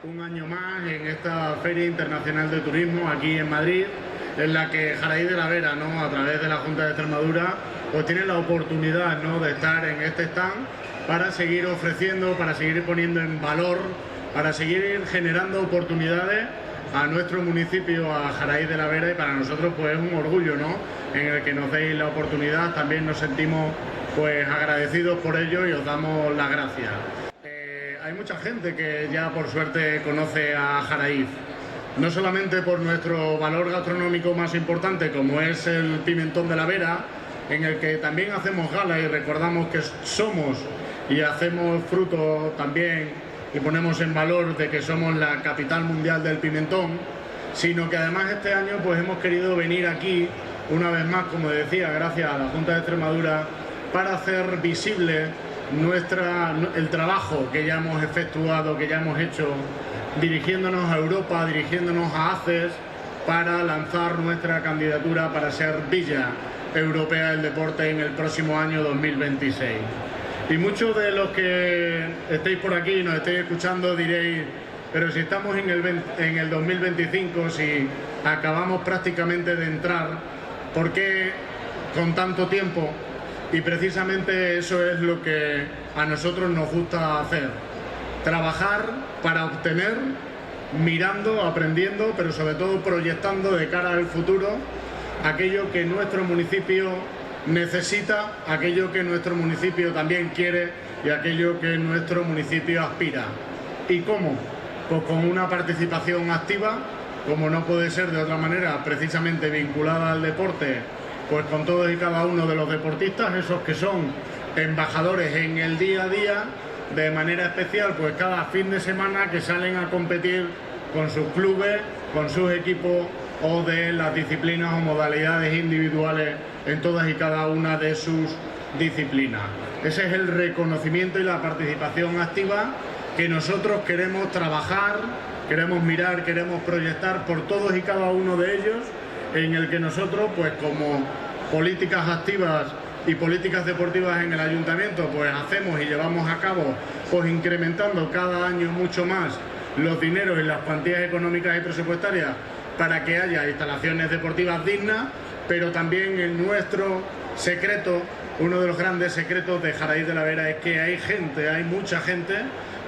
Un año más en esta Feria Internacional de Turismo aquí en Madrid, en la que Jaraíz de la Vera, ¿no?, a través de la Junta de Extremadura, pues tiene la oportunidad, ¿no?, de estar en este stand para seguir ofreciendo, para seguir poniendo en valor, para seguir generando oportunidades a nuestro municipio, a Jaraíz de la Vera, y para nosotros pues es un orgullo, ¿no?, en el que nos deis la oportunidad. También nos sentimos pues agradecidos por ello y os damos las gracias. Hay mucha gente que ya por suerte conoce a Jaraíz, no solamente por nuestro valor gastronómico más importante, como es el pimentón de la Vera, en el que también hacemos gala y recordamos que somos y hacemos fruto también y ponemos en valor de que somos la capital mundial del pimentón, sino que además este año pues hemos querido venir aquí una vez más, como decía, gracias a la Junta de Extremadura, para hacer visible el trabajo que ya hemos efectuado, que ya hemos hecho, dirigiéndonos a Europa, dirigiéndonos a ACES, para lanzar nuestra candidatura para ser Villa Europea del Deporte en el próximo año 2026. Y muchos de los que estéis por aquí y nos estéis escuchando diréis, pero si estamos en el 2025, si acabamos prácticamente de entrar, ¿por qué con tanto tiempo? Y precisamente eso es lo que a nosotros nos gusta hacer. Trabajar para obtener, mirando, aprendiendo, pero sobre todo proyectando de cara al futuro aquello que nuestro municipio necesita, aquello que nuestro municipio también quiere y aquello que nuestro municipio aspira. ¿Y cómo? Pues con una participación activa, como no puede ser de otra manera, precisamente vinculada al deporte, pues con todos y cada uno de los deportistas, esos que son embajadores en el día a día, de manera especial, pues cada fin de semana que salen a competir con sus clubes, con sus equipos o de las disciplinas o modalidades individuales en todas y cada una de sus disciplinas. Ese es el reconocimiento y la participación activa que nosotros queremos trabajar, queremos mirar, queremos proyectar por todos y cada uno de ellos, en el que nosotros, pues como políticas activas y políticas deportivas en el ayuntamiento, pues hacemos y llevamos a cabo, pues incrementando cada año mucho más los dineros y las cuantías económicas y presupuestarias para que haya instalaciones deportivas dignas, pero también en nuestro secreto, uno de los grandes secretos de Jaraíz de la Vera es que hay mucha gente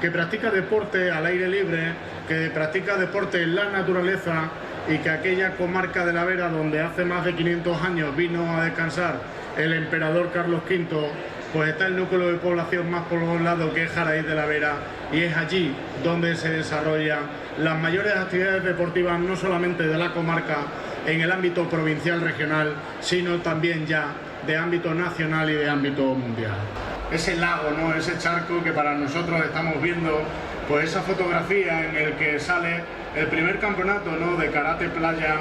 que practica deporte al aire libre, que practica deporte en la naturaleza, y que aquella comarca de la Vera, donde hace más de 500 años vino a descansar el emperador Carlos V, pues está el núcleo de población más poblado, que es Jaraíz de la Vera, y es allí donde se desarrollan las mayores actividades deportivas, no solamente de la comarca en el ámbito provincial, regional, sino también ya de ámbito nacional y de ámbito mundial. Ese lago, ¿no?, ese charco que para nosotros estamos viendo, pues esa fotografía en el que sale el primer campeonato, ¿no?, de karate playa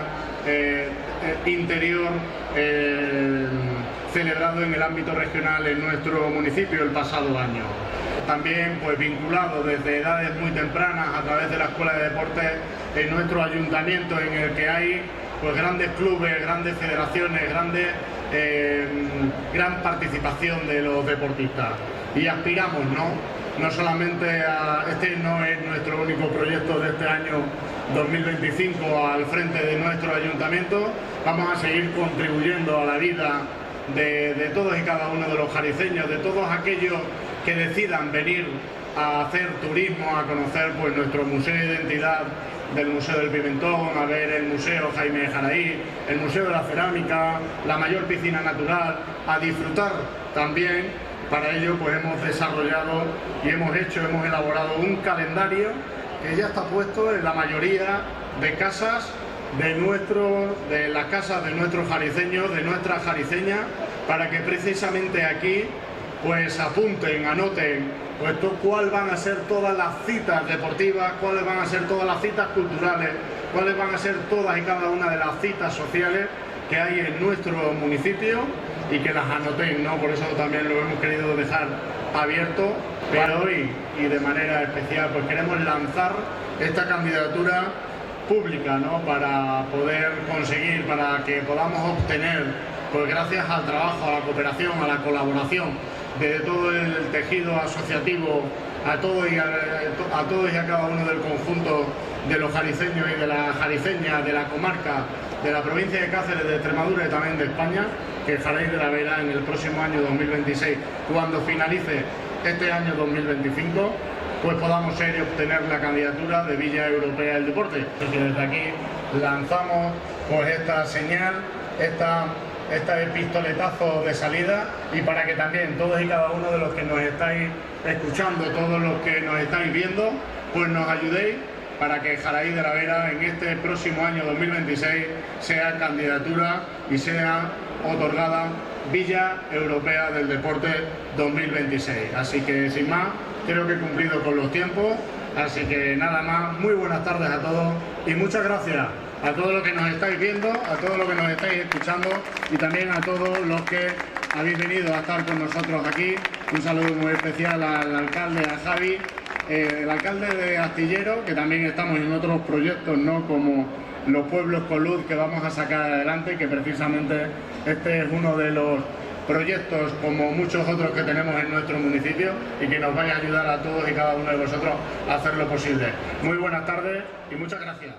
interior celebrado en el ámbito regional en nuestro municipio el pasado año. También pues vinculado desde edades muy tempranas a través de la Escuela de Deportes en nuestro ayuntamiento, en el que hay pues grandes clubes, grandes federaciones, gran participación de los deportistas. Y aspiramos, no solamente este no es nuestro único proyecto de este año 2025 al frente de nuestro ayuntamiento, vamos a seguir contribuyendo a la vida de todos y cada uno de los jariceños, de todos aquellos que decidan venir a hacer turismo, a conocer pues nuestro museo de identidad del Museo del Pimentón, a ver el Museo Jaime de Jaraíz, el Museo de la Cerámica, la mayor piscina natural, a disfrutar también. Para ello pues hemos desarrollado y hemos elaborado un calendario que ya está puesto en la mayoría de casas de las casas de nuestros jariceños, de nuestras jariceñas, para que precisamente aquí pues apunten, anoten pues cuáles van a ser todas las citas deportivas, cuáles van a ser todas las citas culturales, cuáles van a ser todas y cada una de las citas sociales que hay en nuestro municipio, y que las anoten, ¿no? Por eso también lo hemos querido dejar abierto, pero hoy y de manera especial pues queremos lanzar esta candidatura pública, ¿no?, para poder conseguir, para que podamos obtener, pues gracias al trabajo, a la cooperación, a la colaboración de todo el tejido asociativo a todos y a cada uno del conjunto de los jariceños y de las jariceñas de la comarca, de la provincia de Cáceres, de Extremadura y también de España, que Jaraíz de la Vera en el próximo año 2026, cuando finalice este año 2025, pues podamos ser y obtener la candidatura de Villa Europea del Deporte. Y desde aquí lanzamos pues esta señal, este pistoletazo de salida, y para que también todos y cada uno de los que nos estáis escuchando, todos los que nos estáis viendo, pues nos ayudéis para que Jaraíz de la Vera en este próximo año 2026 sea candidatura y sea otorgada Villa Europea del Deporte 2026. Así que sin más, creo que he cumplido con los tiempos, así que nada más, muy buenas tardes a todos y muchas gracias a todos los que nos estáis viendo, a todos los que nos estáis escuchando y también a todos los que habéis venido a estar con nosotros aquí. Un saludo muy especial al alcalde, a Javi, el alcalde de Astillero, que también estamos en otros proyectos, ¿no?, como los pueblos con luz que vamos a sacar adelante, que precisamente este es uno de los proyectos, como muchos otros que tenemos en nuestro municipio, y que nos vaya a ayudar a todos y cada uno de vosotros a hacer lo posible. Muy buenas tardes y muchas gracias.